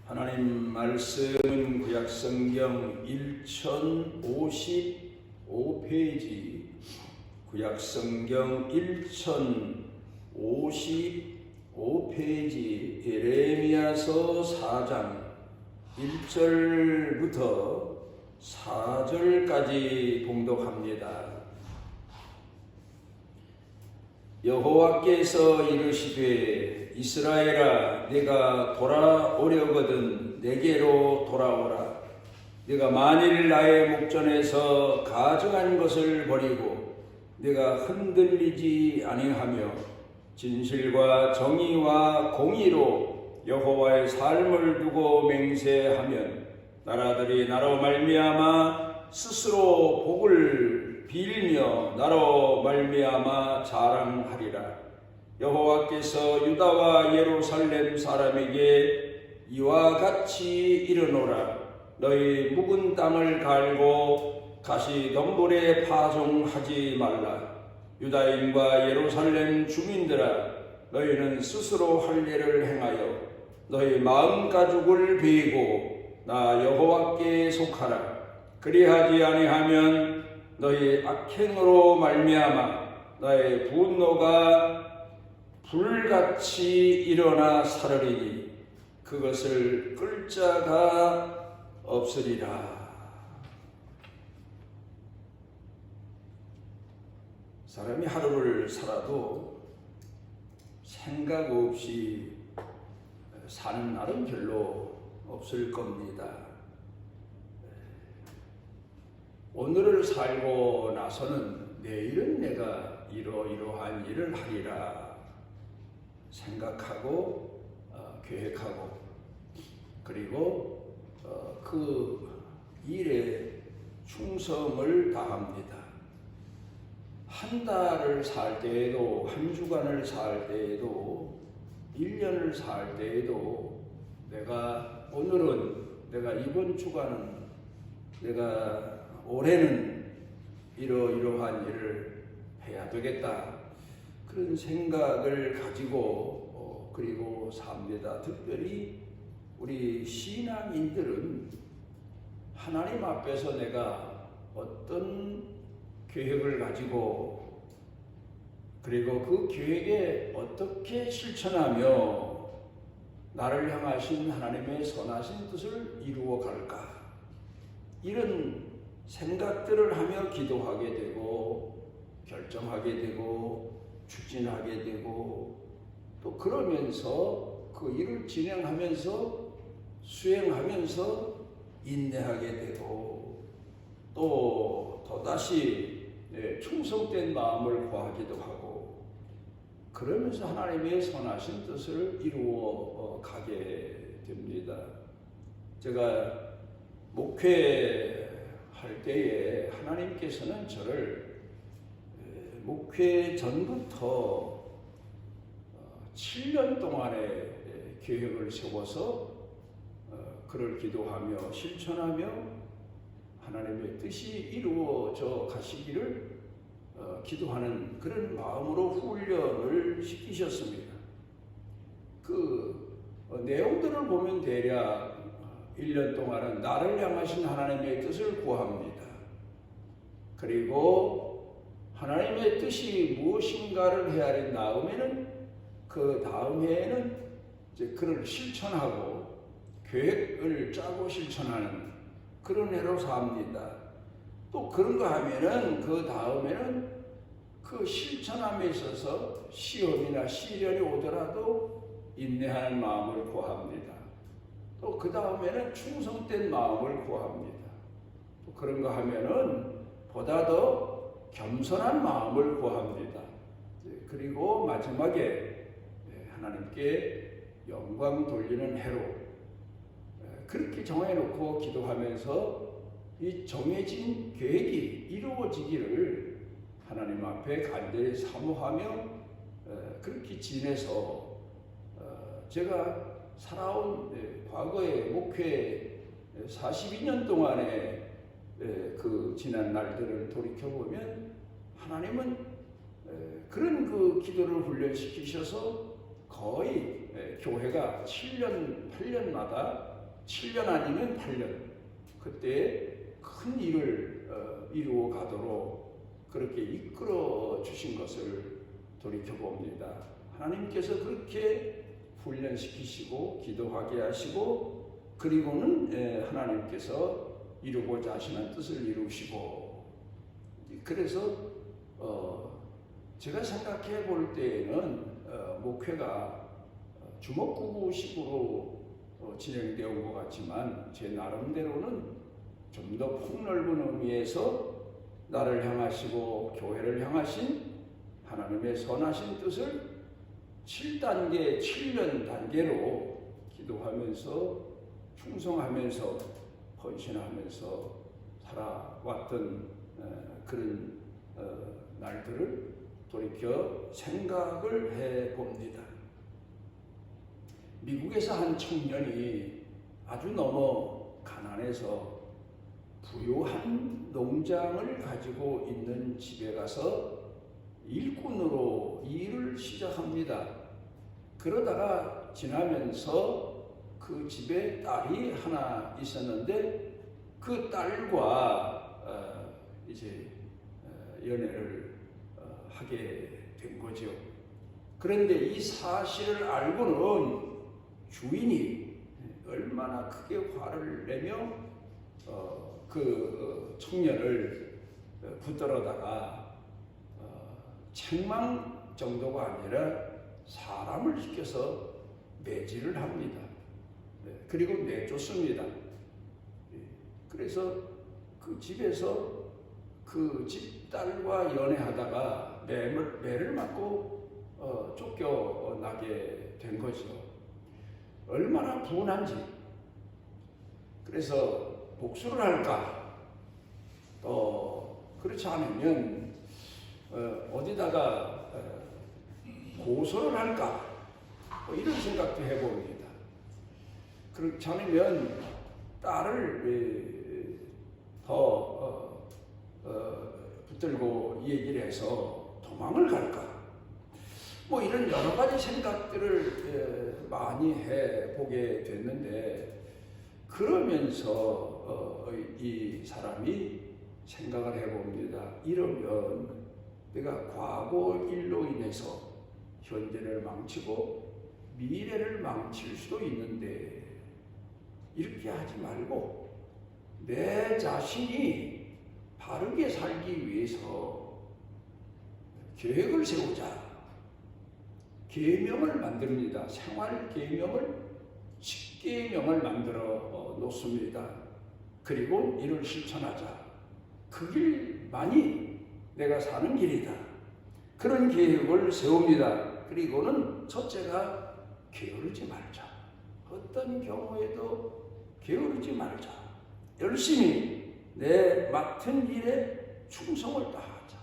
하나님 말씀은 구약성경 1055페이지, 구약성경 1055페이지 예레미야서 4장 1절부터 4절까지 봉독합니다. 여호와께서 이르시되 이스라엘아, 네가 돌아오려거든 내게로 돌아오라. 네가 만일 나의 목전에서 가증한 것을 버리고 네가 흔들리지 아니하며 진실과 정의와 공의로 여호와의 삶을 두고 맹세하면 나라들이 나로 말미암아 스스로 복을 빌며 나로 말미암아 자랑하리라. 여호와께서 유다와 예루살렘 사람에게 이와 같이 이르노라. 너희 묵은 땅을 갈고 가시덤불에 파종하지 말라. 유다인과 예루살렘 주민들아, 너희는 스스로 할 일을 행하여 너희 마음 가죽을 베이고 나 여호와께 속하라. 그리하지 아니하면 너희 악행으로 말미암아 나의 분노가 불같이 일어나 사르리니 그것을 끌 자가 없으리라. 사람이 하루를 살아도 생각 없이 사는 날은 별로 없을 겁니다. 오늘을 살고 나서는 내일은 내가 이러이러한 일을 하리라 생각하고 계획하고, 그리고 그 일에 충성을 다합니다. 한 달을 살 때에도, 한 주간을 살 때에도, 1년을 살 때에도 내가 오늘은, 내가 이번 주간은, 내가 올해는 이러이러한 일을 해야 되겠다, 그런 생각을 가지고 그리고 삽니다. 특별히 우리 신앙인들은 하나님 앞에서 내가 어떤 계획을 가지고, 그리고 그 계획에 어떻게 실천하며 나를 향하신 하나님의 선하신 뜻을 이루어 갈까, 이런 생각들을 하며 기도하게 되고 결정하게 되고 추진하게 되고, 또 그러면서 그 일을 진행하면서 수행하면서 인내하게 되고, 또 또다시 충성된 마음을 구하기도 하고, 그러면서 하나님의 선하신 뜻을 이루어 가게 됩니다. 제가 목회할 때에 하나님께서는 저를 목회 전부터 7년 동안의 계획을 세워서 그를 기도하며 실천하며 하나님의 뜻이 이루어져 가시기를 기도하는 그런 마음으로 훈련을 시키셨습니다. 그 내용들을 보면 대략 1년 동안은 나를 향하신 하나님의 뜻을 구합니다. 그리고 하나님의 뜻이 무엇인가를 헤아린 다음에는, 그 다음 해에는 이제 그를 실천하고 계획을 짜고 실천하는 그런 해로 삽니다. 또 그런 거 하면은 그 다음에는 그 실천함에 있어서 시험이나 시련이 오더라도 인내하는 마음을 구합니다. 또 그 다음에는 충성된 마음을 구합니다. 또 그런 거 하면은 보다 더 겸손한 마음을 구합니다. 그리고 마지막에 하나님께 영광 돌리는 해로 그렇게 정해놓고 기도하면서 이 정해진 계획이 이루어지기를 하나님 앞에 간절히 사모하며 그렇게 지내서 제가 살아온 과거의 목회 42년 동안의 그 지난 날들을 돌이켜보면 하나님은 그런 그 기도를 훈련시키셔서 거의 교회가 7년, 8년마다 7년 아니면 8년 그때 큰 일을 이루어 가도록 그렇게 이끌어 주신 것을 돌이켜봅니다. 하나님께서 그렇게 훈련시키시고 기도하게 하시고 그리고는 하나님께서 이루고자 하시는 뜻을 이루시고 그래서 제가 생각해 볼 때에는 목회가 주먹구구식으로 진행되어 온 것 같지만 제 나름대로는 좀 더 폭넓은 의미에서 나를 향하시고 교회를 향하신 하나님의 선하신 뜻을 7단계, 7년 단계로 기도하면서 충성하면서 헌신하면서 살아왔던 그런 날들을 돌이켜 생각을 해봅니다. 미국에서 한 청년이 아주 너무 가난해서 부유한 농장을 가지고 있는 집에 가서 일꾼으로 일을 시작합니다. 그러다가 지나면서 그 집에 딸이 하나 있었는데 그 딸과 이제 연애를 하게 된 거죠. 그런데 이 사실을 알고는 주인이 얼마나 크게 화를 내며 그 청년을 붙들어다가 책망 정도가 아니라 사람을 시켜서 매질을 합니다. 그리고 내쫓습니다. 그래서 그 집에서 그 집딸과 연애하다가 매를 맞고 쫓겨나게 된 거죠. 얼마나 분한지. 그래서 복수를 할까? 그렇지 않으면 어디다가 고소를 할까? 이런 생각도 해봅니다. 그렇지 않으면 딸을 더 붙들고 얘기를 해서 도망을 갈까? 뭐 이런 여러 가지 생각들을 많이 해보게 됐는데 그러면서 이 사람이 생각을 해봅니다. 이러면 내가 과거 일로 인해서 현재를 망치고 미래를 망칠 수도 있는데 이렇게 하지 말고 내 자신이 바르게 살기 위해서 계획을 세우자. 계명을 만듭니다. 생활 계명을 10계명을 만들어 놓습니다. 그리고 이를 실천하자. 그 길만이 내가 사는 길이다. 그런 계획을 세웁니다. 그리고는 첫째가 게으르지 말자. 어떤 경우에도 게으르지 말자. 열심히 내 맡은 일에 충성을 다하자.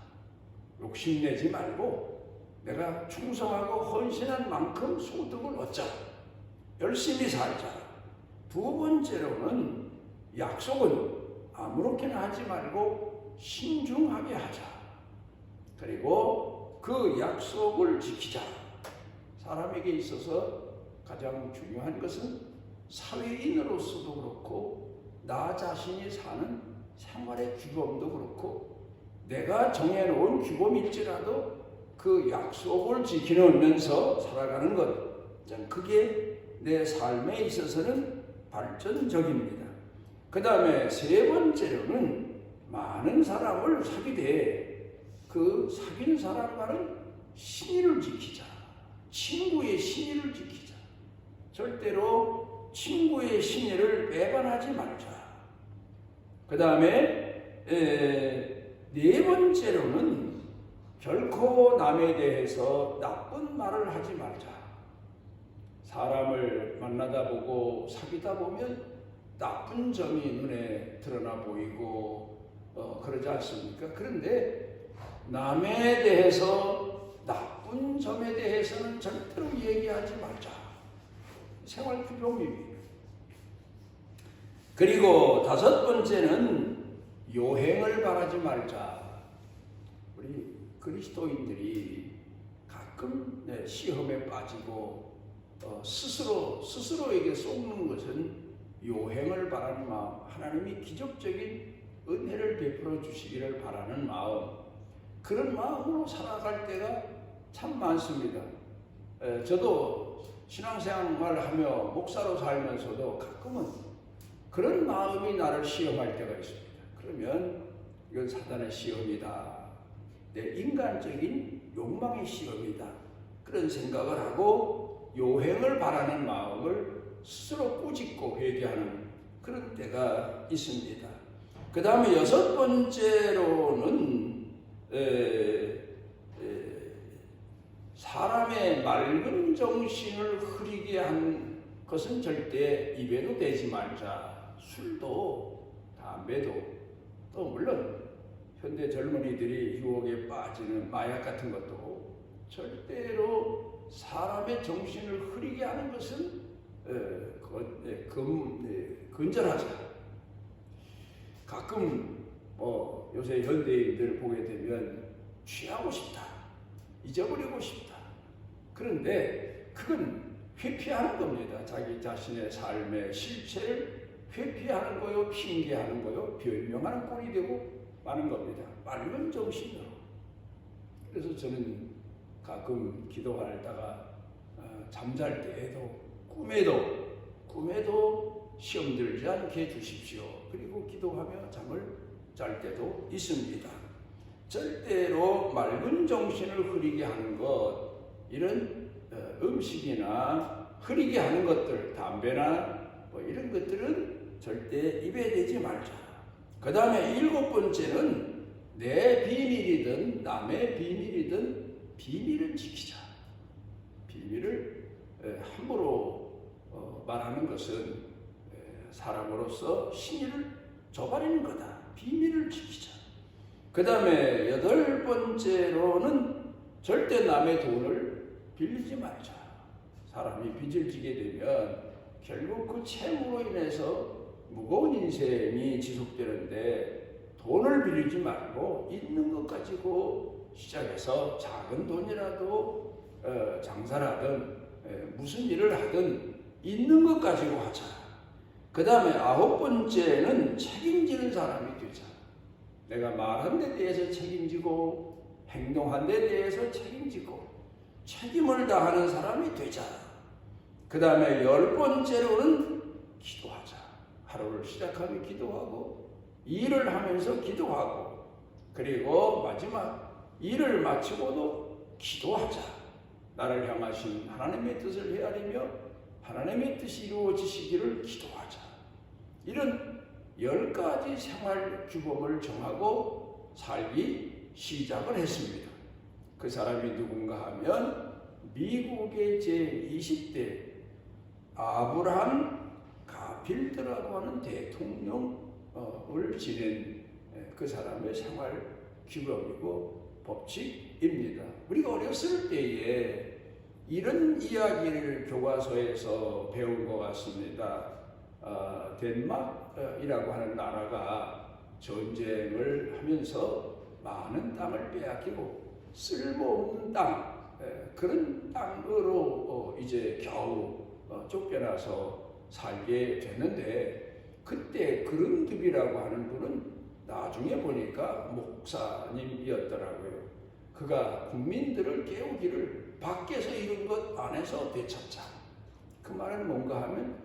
욕심내지 말고 내가 충성하고 헌신한 만큼 소득을 얻자. 열심히 살자. 두 번째로는 약속은 아무렇게나 하지 말고 신중하게 하자. 그리고 그 약속을 지키자. 사람에게 있어서 가장 중요한 것은 사회인으로서도 그렇고 나 자신이 사는 생활의 규범도 그렇고 내가 정해놓은 규범일지라도 그 약속을 지키면서 살아가는 것. 그게 내 삶에 있어서는 발전적입니다. 그 다음에 세 번째로는 많은 사람을 사귀되 그 사귀는 사람과는 신의를 지키자. 친구의 신의를 지키자. 절대로 친구의 신의를 배반하지 말자. 그 다음에 네 번째로는 결코 남에 대해서 나쁜 말을 하지 말자. 사람을 만나다 보고 사귀다 보면 나쁜 점이 눈에 드러나 보이고 그러지 않습니까? 그런데 남에 대해서 나쁜 점에 대해서는 절대로 얘기하지 말자. 생활 규범입니다. 그리고 다섯 번째는 요행을 바라지 말자. 우리 그리스도인들이 가끔 시험에 빠지고 스스로에게 속는 것은 요행을 바라는 마음, 하나님이 기적적인 은혜를 베풀어 주시기를 바라는 마음, 그런 마음으로 살아갈 때가 참 많습니다. 저도 신앙생활을 하며 목사로 살면서도 가끔은 그런 마음이 나를 시험할 때가 있습니다. 그러면 이건 사단의 시험이다. 내 인간적인 욕망의 시험이다. 그런 생각을 하고 요행을 바라는 마음을 스스로 꾸짖고 회개하는 그런 때가 있습니다. 그 다음에 여섯 번째로는 사람의 맑은 정신을 흐리게 한 것은 절대 입에도 대지 말자. 술도 담배도 또 물론 현대 젊은이들이 유혹에 빠지는 마약 같은 것도 절대로 사람의 정신을 흐리게 하는 것은 근절하자. 가끔 요새 현대인들 보게 되면 취하고 싶다, 잊어버리고 싶다. 그런데 그건 회피하는 겁니다. 자기 자신의 삶의 실체를 회피하는 거요, 핑계하는 거요, 변명하는 꼴이 되고 마는 겁니다. 맑은 정신으로. 그래서 저는 가끔 기도하다가 잠잘 때에도 꿈에도 시험 들지 않게 해주십시오. 그리고 기도하며 잠을 잘 때도 있습니다. 절대로 맑은 정신을 흐리게 하는 것, 이런 음식이나 흐리게 하는 것들, 담배나 이런 것들은 절대 입에 대지 말자. 그 다음에 일곱 번째는 내 비밀이든 남의 비밀이든 비밀을 지키자. 비밀을 함부로 말하는 것은 사람으로서 신의를 저버리는 거다. 비밀을 지키자. 그 다음에 여덟 번째로는 절대 남의 돈을 빌리지 말자. 사람이 빚을 지게 되면 결국 그 채무로 인해서 무거운 인생이 지속되는데 돈을 빌리지 말고 있는 것 가지고 시작해서 작은 돈이라도 장사를 하든 무슨 일을 하든 있는 것 가지고 하자. 그 다음에 아홉 번째는 책임지는 사람이 되자. 내가 말한 데 대해서 책임지고 행동한 데 대해서 책임지고 책임을 다하는 사람이 되자. 그 다음에 열 번째로는 기도하자. 하루를 시작하며 기도하고 일을 하면서 기도하고 그리고 마지막 일을 마치고도 기도하자. 나를 향하신 하나님의 뜻을 헤아리며 하나님의 뜻이 이루어지시기를 기도하자. 이런 10가지 생활 규범을 정하고 살기 시작을 했습니다. 그 사람이 누군가 하면 미국의 제20대 아브라함 가필드라고 하는 대통령을 지낸 그 사람의 생활 규범이고 법칙입니다. 우리가 어렸을 때에 이런 이야기를 교과서에서 배운 것 같습니다. 덴마크이라고 하는 나라가 전쟁을 하면서 많은 땅을 빼앗기고 쓸모없는 땅, 그런 땅으로 이제 겨우 쫓겨나서 살게 됐는데, 그때 그른드비라고 하는 분은 나중에 보니까 목사님이었더라고요. 그가 국민들을 깨우기를 밖에서 이룬 것 안에서 되찾자. 그 말은 뭔가 하면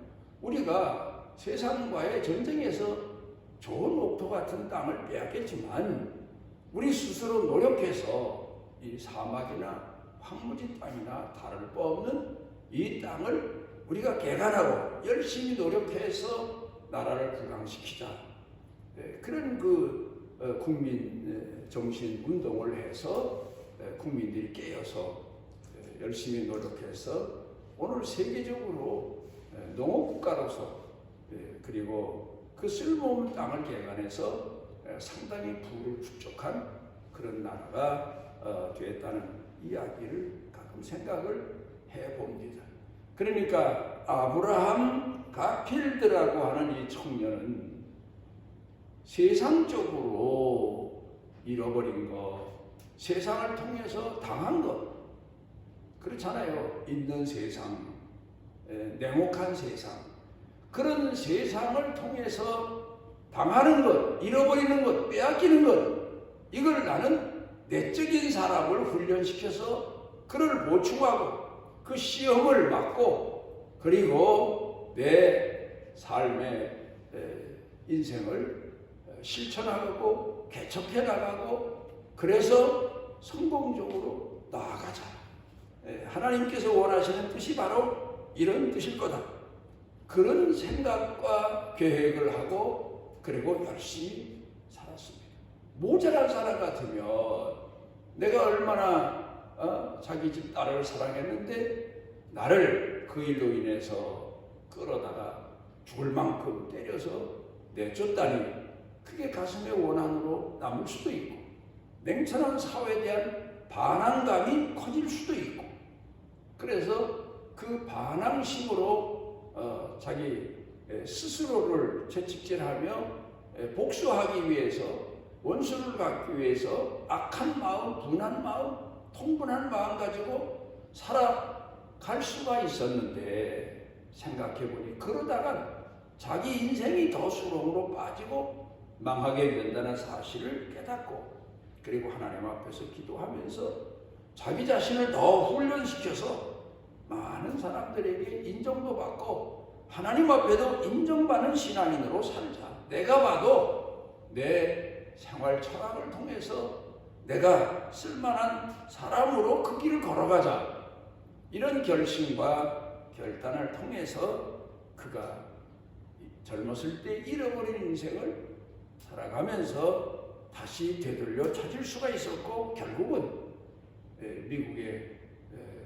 우리가 세상과의 전쟁에서 좋은 옥토 같은 땅을 빼앗겼지만 우리 스스로 노력해서 이 사막이나 황무지 땅이나 다를 바 없는 이 땅을 우리가 개간하고 열심히 노력해서 나라를 부강시키자. 그런 국민 정신 운동을 해서 국민들이 깨어서 열심히 노력해서 오늘 세계적으로 농업국가로서 그리고 그 쓸모없는 땅을 개간해서 상당히 부를 축적한 그런 나라가 되었다는 이야기를 가끔 생각을 해봅니다. 그러니까 아브라함 가필드라고 하는 이 청년은 세상적으로 잃어버린 것, 세상을 통해서 당한 것, 그렇잖아요. 있는 세상, 냉혹한 세상, 그런 세상을 통해서 당하는 것, 잃어버리는 것, 빼앗기는 것, 이걸 나는 내적인 사람을 훈련시켜서 그를 보충하고 그 시험을 맞고 그리고 내 삶의 인생을 실천하고 개척해 나가고 그래서 성공적으로 나아가자. 하나님께서 원하시는 뜻이 바로 이런 뜻일 거다. 그런 생각과 계획을 하고 그리고 열심히 살았습니다. 모자란 사람 같으면 내가 얼마나 자기 집 딸을 사랑했는데 나를 그 일로 인해서 끌어다가 죽을 만큼 때려서 내쫓다니 그게 가슴의 원한으로 남을 수도 있고 냉철한 사회에 대한 반항감이 커질 수도 있고 그래서 그 반항심으로 자기 스스로를 채찍질하며 복수하기 위해서 원수를 갚기 위해서 악한 마음, 분한 마음, 통분한 마음 가지고 살아갈 수가 있었는데 생각해보니 그러다가 자기 인생이 더 수렁으로 빠지고 망하게 된다는 사실을 깨닫고 그리고 하나님 앞에서 기도하면서 자기 자신을 더 훈련시켜서 많은 사람들에게 인정도 받고 하나님 앞에도 인정받는 신앙인으로 살자. 내가 봐도 내 생활 철학을 통해서 내가 쓸만한 사람으로 그 길을 걸어가자. 이런 결심과 결단을 통해서 그가 젊었을 때 잃어버린 인생을 살아가면서 다시 되돌려 찾을 수가 있었고 결국은 미국의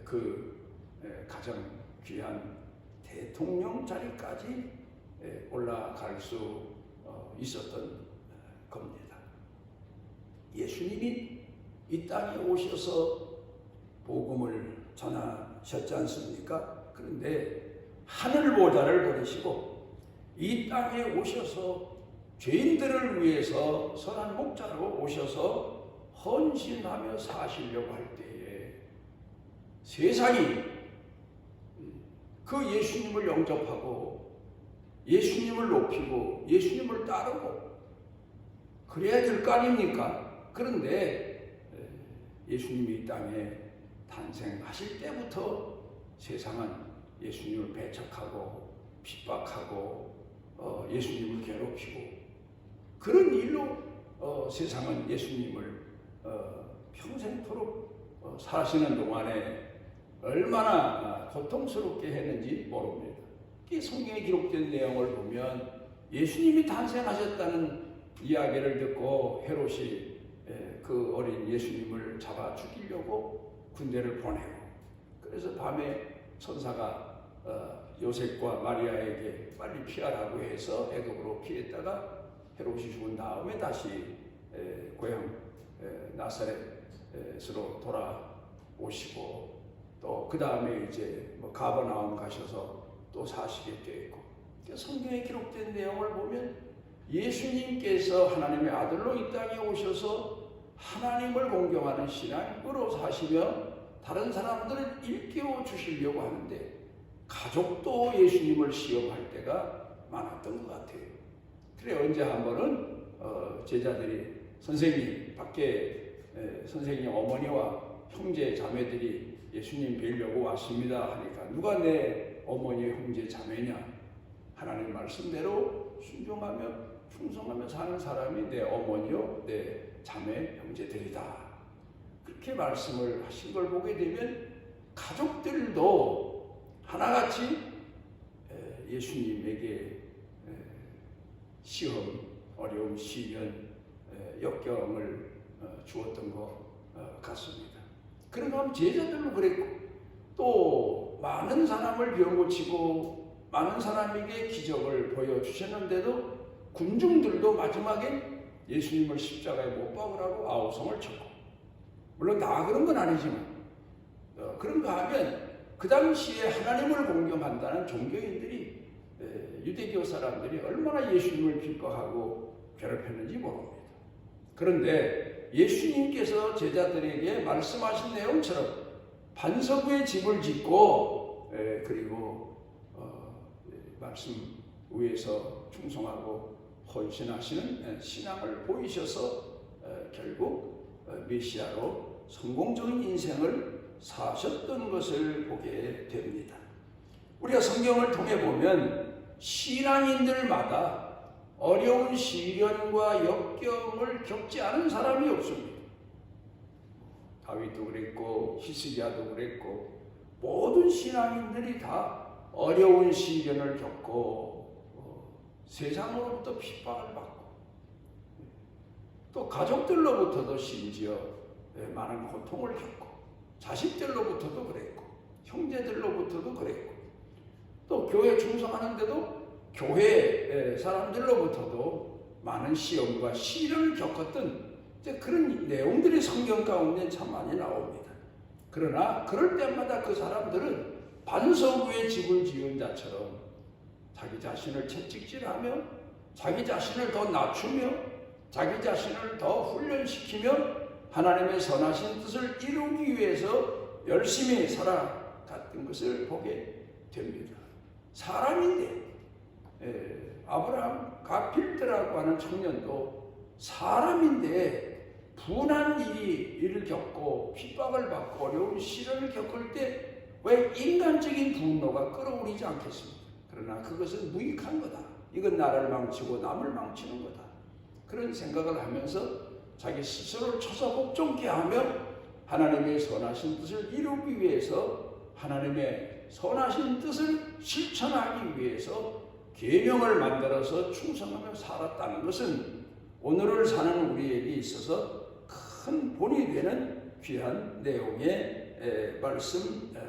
그 가장 귀한 대통령 자리까지 올라갈 수 있었던 겁니다. 예수님이 이 땅에 오셔서 복음을 전하셨지 않습니까? 그런데 하늘 보좌를 버리시고 이 땅에 오셔서 죄인들을 위해서 선한 목자로 오셔서 헌신하며 사시려고 할 때에 세상이 그 예수님을 영접하고 예수님을 높이고 예수님을 따르고 그래야 될 거 아닙니까? 그런데 예수님이 이 땅에 탄생하실 때부터 세상은 예수님을 배척하고 핍박하고 예수님을 괴롭히고 그런 일로 세상은 예수님을 평생토록 사시는 동안에 얼마나 고통스럽게 했는지 모릅니다. 이 성경에 기록된 내용을 보면 예수님이 탄생하셨다는 이야기를 듣고 헤롯이 그 어린 예수님을 잡아 죽이려고 군대를 보내고 그래서 밤에 천사가 요셉과 마리아에게 빨리 피하라고 해서 애굽으로 피했다가 헤롯이 죽은 다음에 다시 고향 나사렛으로 돌아오시고 또 그 다음에 이제 가버나움 가셔서 또 사시게 되었고 성경에 기록된 내용을 보면 예수님께서 하나님의 아들로 이 땅에 오셔서 하나님을 공경하는 신앙으로 사시며 다른 사람들을 일깨워 주시려고 하는데 가족도 예수님을 시험할 때가 많았던 것 같아요. 그래 언제 한 번은 제자들이 선생님 밖에 선생님 어머니와 형제 자매들이 예수님 뵈려고 왔습니다 하니까 누가 내 어머니 형제 자매냐 하나님 말씀대로 순종하며 충성하며 사는 사람이 내 어머니요 내 자매 형제들이다 그렇게 말씀을 하신 걸 보게 되면 가족들도 하나같이 예수님에게 시험, 어려움, 시련, 역경을 주었던 것 같습니다. 그러면 제자들도 그랬고 또 많은 사람을 병 고치고 많은 사람에게 기적을 보여주셨는데도 군중들도 마지막에 예수님을 십자가에 못 박으라고 아우성을 쳤고 물론 다 그런 건 아니지만 그런가 하면 그 당시에 하나님을 공경한다는 종교인들이 유대교 사람들이 얼마나 예수님을 기뻐하고 괴롭혔는지 모릅니다. 그런데 예수님께서 제자들에게 말씀하신 내용처럼 반석 위에 집을 짓고 그리고 위해서 충성하고 헌신하시는 신앙을 보이셔서 결국 메시아로 성공적인 인생을 사셨던 것을 보게 됩니다. 우리가 성경을 통해 보면 신앙인들마다 어려운 시련과 역경을 겪지 않은 사람이 없습니다. 다윗도 그랬고 히스기야도 그랬고 모든 신앙인들이 다 어려운 시련을 겪고 세상으로부터 핍박을 받고 또 가족들로부터도 심지어 많은 고통을 겪고 자식들로부터도 그랬고 형제들로부터도 그랬고 또 교회 충성하는데도 교회 사람들로부터도 많은 시험과 시련을 겪었던 그런 내용들이 성경 가운데 참 많이 나옵니다. 그러나 그럴 때마다 그 사람들은 반석 위에 집을 지은 자처럼 자기 자신을 채찍질하며 자기 자신을 더 낮추며 자기 자신을 더 훈련시키며 하나님의 선하신 뜻을 이루기 위해서 열심히 살아갔던 것을 보게 됩니다. 사람인데 아브라함 가필드라고 하는 청년도 사람인데 분한 일을 겪고 핍박을 받고 어려운 시련을 겪을 때 왜 인간적인 분노가 끌어오르지 않겠습니까? 그러나 그것은 무익한 거다. 이건 나를 망치고 남을 망치는 거다. 그런 생각을 하면서 자기 스스로를 쳐서 복종케 하며 하나님의 선하신 뜻을 이루기 위해서 하나님의 선하신 뜻을 실천하기 위해서 계명을 만들어서 충성하며 살았다는 것은 오늘을 사는 우리에게 있어서 큰 본이 되는 귀한 내용의 말씀입니다.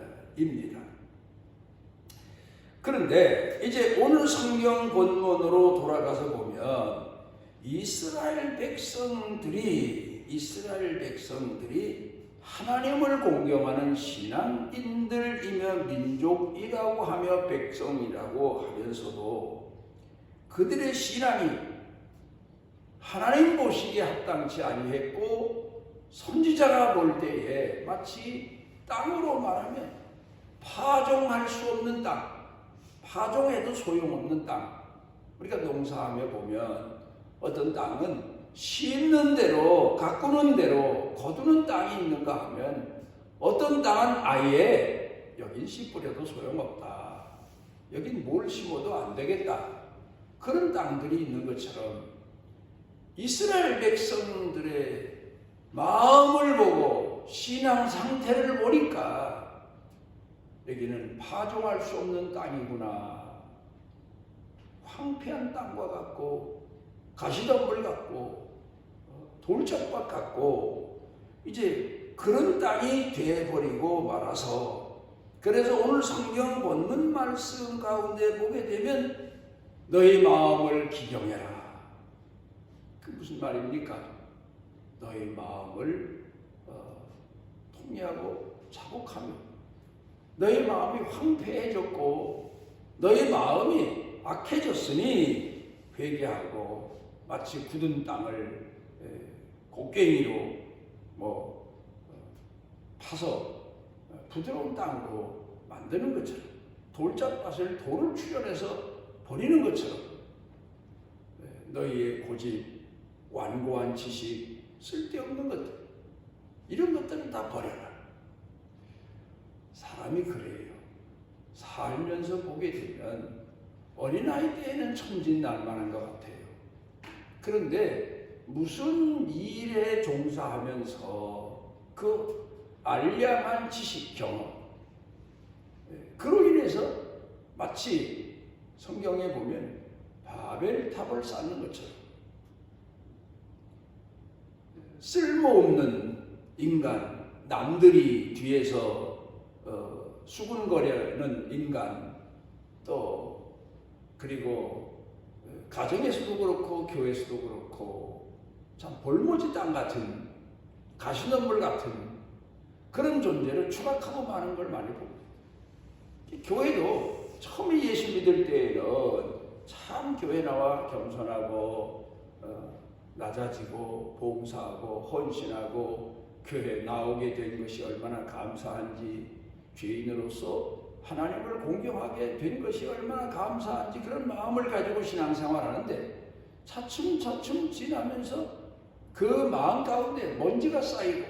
그런데 이제 오늘 성경 본문으로 돌아가서 보면 이스라엘 백성들이 하나님을 공경하는 신앙인들이며 민족이라고 하며 백성이라고 하면서도 그들의 신앙이 하나님 보시기에 합당치 아니했고 선지자가 볼 때에 마치 땅으로 말하면 파종할 수 없는 땅, 파종해도 소용없는 땅. 우리가 농사하며 보면 어떤 땅은 심는 대로 가꾸는 대로 거두는 땅이 있는가 하면 어떤 땅은 아예 여긴 씨 뿌려도 소용없다. 여긴 뭘 심어도 안 되겠다. 그런 땅들이 있는 것처럼 이스라엘 백성들의 마음을 보고 신앙 상태를 보니까 여기는 파종할 수 없는 땅이구나. 황폐한 땅과 같고 가시덤불 같고 돌짝밭 같고 이제 그런 땅이 되어버리고 말아서 그래서 오늘 성경 본문 말씀 가운데 보게 되면 너희 마음을 기경해라. 그 무슨 말입니까? 너희 마음을 통리하고 자복하며 너희 마음이 황폐해졌고 너희 마음이 악해졌으니 회개하고 마치 굳은 땅을 곡괭이로 파서 부드러운 땅으로 만드는 것처럼 돌짝밭을 돌을 출연해서 버리는 것처럼 너희의 고집, 완고한 지식, 쓸데없는 것들 이런 것들은 다 버려라. 사람이 그래요. 살면서 보게 되면 어린아이 때에는 천진난만한 것 같아요. 그런데 무슨 일에 종사하면서 그 알량한 지식 경험 그로 인해서 마치 성경에 보면 바벨탑을 쌓는 것처럼 쓸모없는 인간, 남들이 뒤에서 수군거리는 인간, 또 그리고 가정에서도 그렇고 교회에서도 그렇고 참 볼모지 땅 같은 가시덤불 같은 그런 존재를 추락하고 마는 걸 많이 봅니다. 교회도 처음에 예수 믿을 때에는 참 교회 나와 겸손하고 낮아지고 봉사하고 헌신하고 교회 나오게 된 것이 얼마나 감사한지 죄인으로서 하나님을 공경하게 된 것이 얼마나 감사한지 그런 마음을 가지고 신앙생활하는데 차츰차츰 지나면서 그 마음 가운데 먼지가 쌓이고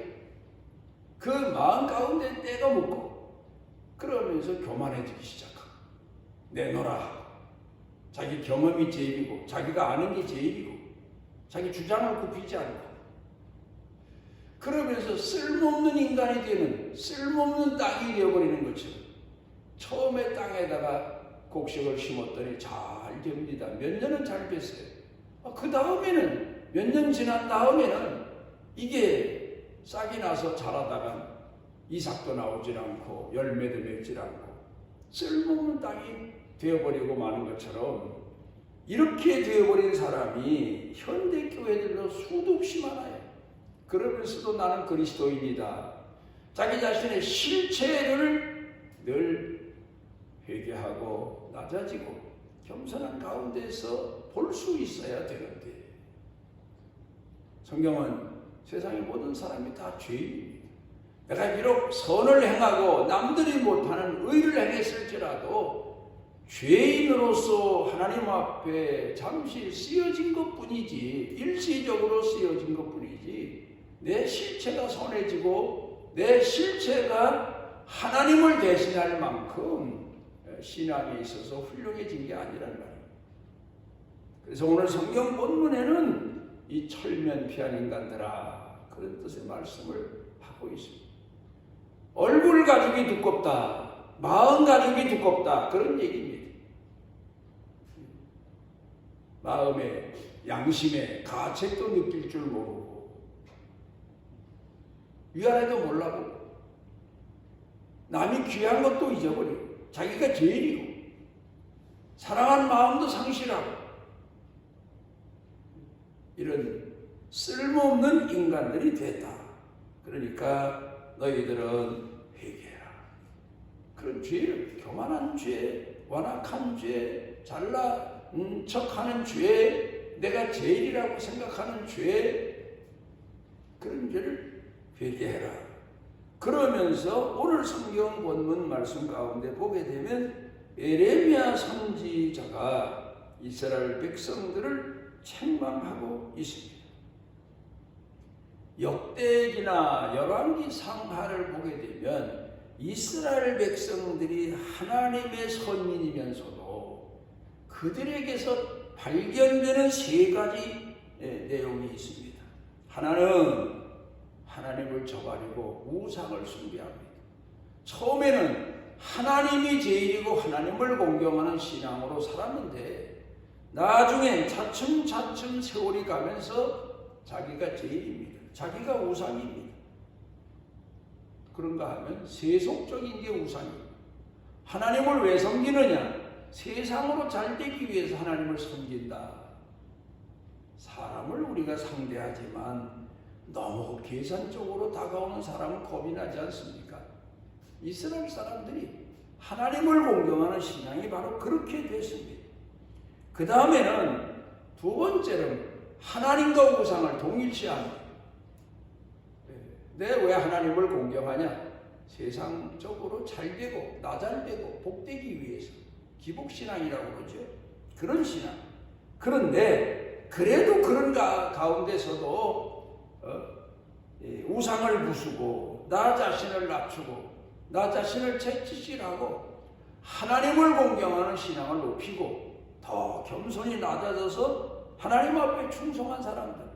그 마음 가운데 때가 묻고 그러면서 교만해지기 시작하고 내놓으라. 자기 경험이 제일이고 자기가 아는 게 제일이고 자기 주장을 굽히지 않고 그러면서 쓸모없는 인간이 되는 쓸모없는 땅이 되어버리는 것처럼 처음에 땅에다가 곡식을 심었더니 잘 됩니다. 몇 년은 잘 됐어요. 그 다음에는 몇 년 지난 다음에는 이게 싹이 나서 자라다가 이삭도 나오질 않고 열매도 맺질 않고 쓸모없는 땅이 되어버리고 마는 것처럼 이렇게 되어버린 사람이 현대교회들도 수도 없이 많아요. 그러면서도 나는 그리스도인이다. 자기 자신의 실체를 늘 회개하고 낮아지고 겸손한 가운데서 볼 수 있어야 되는데 성경은 세상의 모든 사람이 다 죄인입니다. 내가 비록 선을 행하고 남들이 못하는 의를 행했을지라도 죄인으로서 하나님 앞에 잠시 쓰여진 것뿐이지 일시적으로 쓰여진 것뿐이지 내 실체가 선해지고 내 실체가 하나님을 대신할 만큼 신앙에 있어서 훌륭해진 게 아니란 말이에요. 그래서 오늘 성경 본문에는 이 철면 피한 인간들아 그런 뜻의 말씀을 하고 있습니다. 얼굴 가죽이 두껍다, 마음 가죽이 두껍다 그런 얘기입니다. 마음에 양심에 가책도 느낄 줄 모르고 위아래도 몰라보고 남이 귀한 것도 잊어버리고 자기가 제일이고 사랑하는 마음도 상실하고 이런 쓸모없는 인간들이 됐다. 그러니까 너희들은 회개해라. 그런 죄를 교만한 죄, 완악한 죄, 잘난 척하는 죄, 내가 제일이라고 생각하는 죄 그런 죄를 회개해라. 그러면서 오늘 성경 본문 말씀 가운데 보게 되면 에레미야 선지자가 이스라엘 백성들을 책망하고 있습니다. 역대기나 열왕기 상하를 보게 되면 이스라엘 백성들이 하나님의 선민이면서도 그들에게서 발견되는 세 가지 내용이 있습니다. 하나는 하나님을 저버리고 우상을 숭배합니다. 처음에는 하나님이 제일이고 하나님을 공경하는 신앙으로 살았는데 나중엔 차츰차츰 세월이 가면서 자기가 제일입니다. 자기가 우상입니다. 그런가 하면 세속적인 게 우상입니다. 하나님을 왜 섬기느냐? 세상으로 잘 되기 위해서 하나님을 섬긴다. 사람을 우리가 상대하지만 너무 계산적으로 다가오는 사람은 겁이 나지 않습니까? 이스라엘 사람들이 하나님을 공경하는 신앙이 바로 그렇게 됐습니다. 그 다음에는 두 번째는 하나님과 우상을 동일시합니다. 내가 왜 하나님을 공경하냐? 세상적으로 잘 되고 나 잘 되고 복되기 위해서 기복신앙이라고 그러죠. 그런 신앙. 그런데 그래도 그런 가운데서도 우상을 부수고 나 자신을 낮추고 나 자신을 채찍질하고 하나님을 공경하는 신앙을 높이고 더 겸손히 낮아져서 하나님 앞에 충성한 사람들.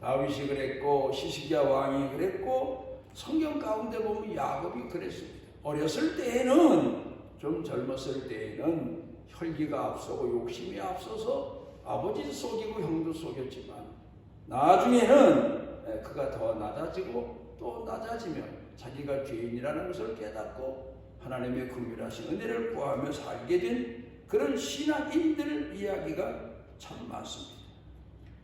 다윗이 그랬고 시스기야 왕이 그랬고 성경 가운데 보면 야곱이 그랬습니다. 어렸을 때에는 좀 젊었을 때에는 혈기가 앞서고 욕심이 앞서서 아버지도 속이고 형도 속였지만 나중에는 그가 더 낮아지고 또 낮아지면 자기가 죄인이라는 것을 깨닫고 하나님의 긍휼하신 은혜를 구하며 살게 된 그런 신앙인들 이야기가 참 많습니다.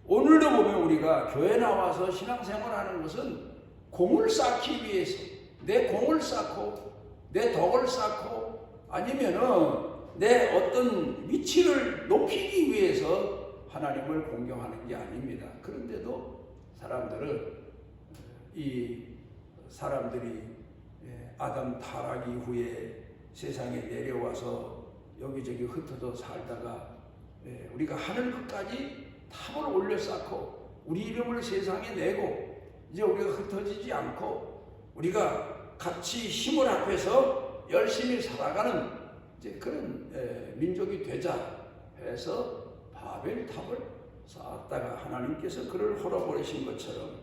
오늘도 보면 우리가 교회 나와서 신앙생활하는 것은 공을 쌓기 위해서 내 공을 쌓고 내 덕을 쌓고 아니면은 내 어떤 위치를 높이기 위해서 하나님을 공경하는 게 아닙니다. 그런데도 사람들이 아담 타락 이후에 세상에 내려와서 여기저기 흩어져 살다가 우리가 하늘 끝까지 탑을 올려 쌓고 우리 이름을 세상에 내고 이제 우리가 흩어지지 않고 우리가 같이 힘을 합해서 열심히 살아가는 이제 그런 민족이 되자 해서 바벨탑을 쌓았다가 하나님께서 그를 헐어버리신 것처럼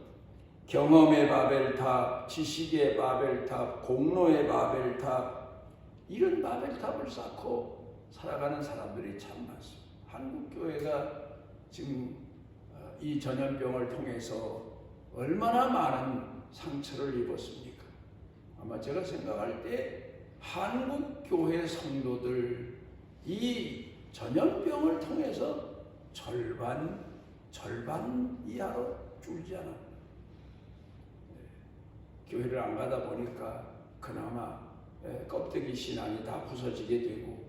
경험의 바벨탑, 지식의 바벨탑, 공로의 바벨탑 이런 바벨탑을 쌓고 살아가는 사람들이 참 많습니다. 한국교회가 지금 이 전염병을 통해서 얼마나 많은 상처를 입었습니까? 아마 제가 생각할 때 한국교회 성도들 이 전염병을 통해서 절반 이하로 줄지 않았다. 교회를 안 가다 보니까 그나마 껍데기 신앙이 다 부서지게 되고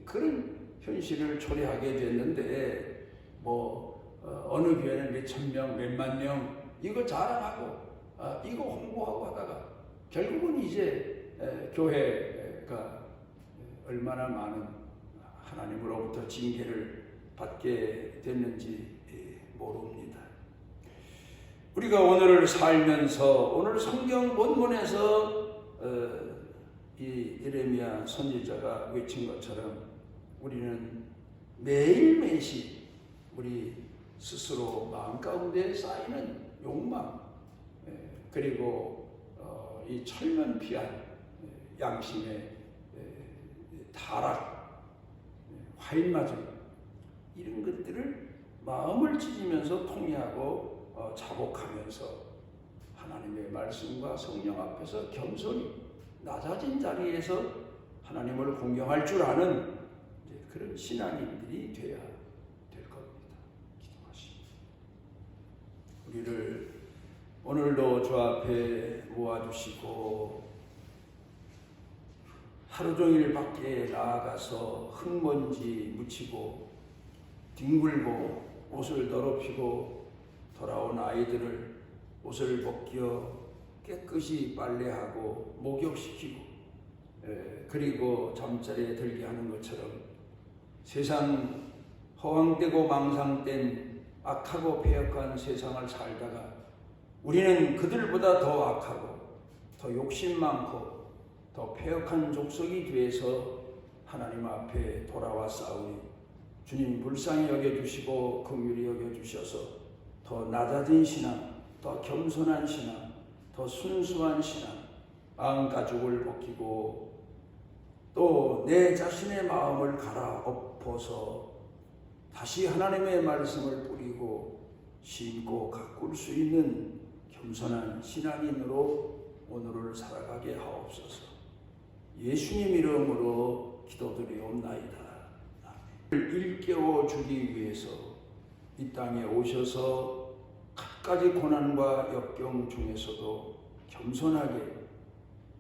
그런 현실을 초래하게 됐는데 어느 교회는 몇천 명, 몇만 명 이거 자랑하고 이거 홍보하고 하다가 결국은 이제 교회가 얼마나 많은 하나님으로부터 징계를 받게 됐는지 모릅니다. 우리가 오늘을 살면서 오늘 성경 본문에서 이 예레미야 선지자가 외친 것처럼 우리는 매일매일 우리 스스로 마음 가운데 쌓이는 욕망 그리고 이 철면피한 양심의 타락, 화인마저 이런 것들을 마음을 찢으면서 통회하고 자복하면서 하나님의 말씀과 성령 앞에서 겸손히 낮아진 자리에서 하나님을 공경할 줄 아는 그런 신앙인들이 되어야 될 겁니다. 기도하십시오. 우리를 오늘도 주 앞에 모아주시고 하루 종일 밖에 나아가서 흙먼지 묻히고 뒹굴고 옷을 더럽히고 돌아온 아이들을 옷을 벗겨 깨끗이 빨래하고 목욕시키고 그리고 잠자리에 들게 하는 것처럼 세상 허황되고 망상된 악하고 패역한 세상을 살다가 우리는 그들보다 더 악하고 더 욕심 많고 더 패역한 족속이 돼서 하나님 앞에 돌아와 싸우니 주님 불쌍히 여겨주시고 긍휼히 여겨주셔서 더 낮아진 신앙, 더 겸손한 신앙, 더 순수한 신앙, 마음가죽을 벗기고 또 내 자신의 마음을 갈아엎어서 다시 하나님의 말씀을 뿌리고 심고 가꿀 수 있는 겸손한 신앙인으로 오늘을 살아가게 하옵소서. 예수님 이름으로 기도드리옵나이다. 일깨워 주기 위해서 이 땅에 오셔서 갖가지 고난과 역경 중에서도 겸손하게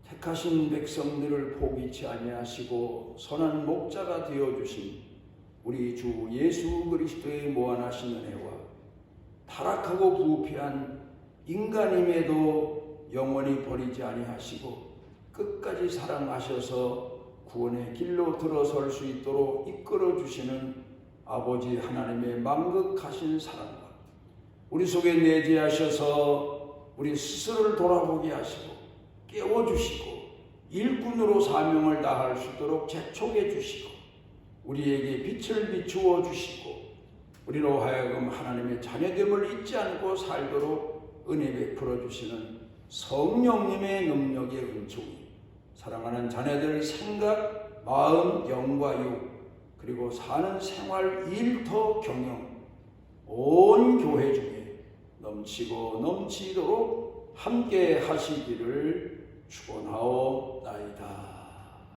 택하신 백성들을 포기치 아니하시고 선한 목자가 되어주신 우리 주 예수 그리스도의 무한하신 은혜와 타락하고 부패한 인간임에도 영원히 버리지 아니하시고 끝까지 사랑하셔서 구원의 길로 들어설 수 있도록 이끌어 주시는 아버지 하나님의 만극하신 사랑과 우리 속에 내재하셔서 우리 스스로를 돌아보게 하시고 깨워주시고 일꾼으로 사명을 다할 수 있도록 재촉해 주시고 우리에게 빛을 비추어 주시고 우리로 하여금 하나님의 자녀됨을 잊지 않고 살도록 은혜 베풀어 주시는 성령님의 능력의 은총이 사랑하는 자녀들 생각, 마음, 영과 육 그리고 사는 생활, 일터, 경영 온 교회 중에 넘치고 넘치도록 함께 하시기를 축원하옵나이다.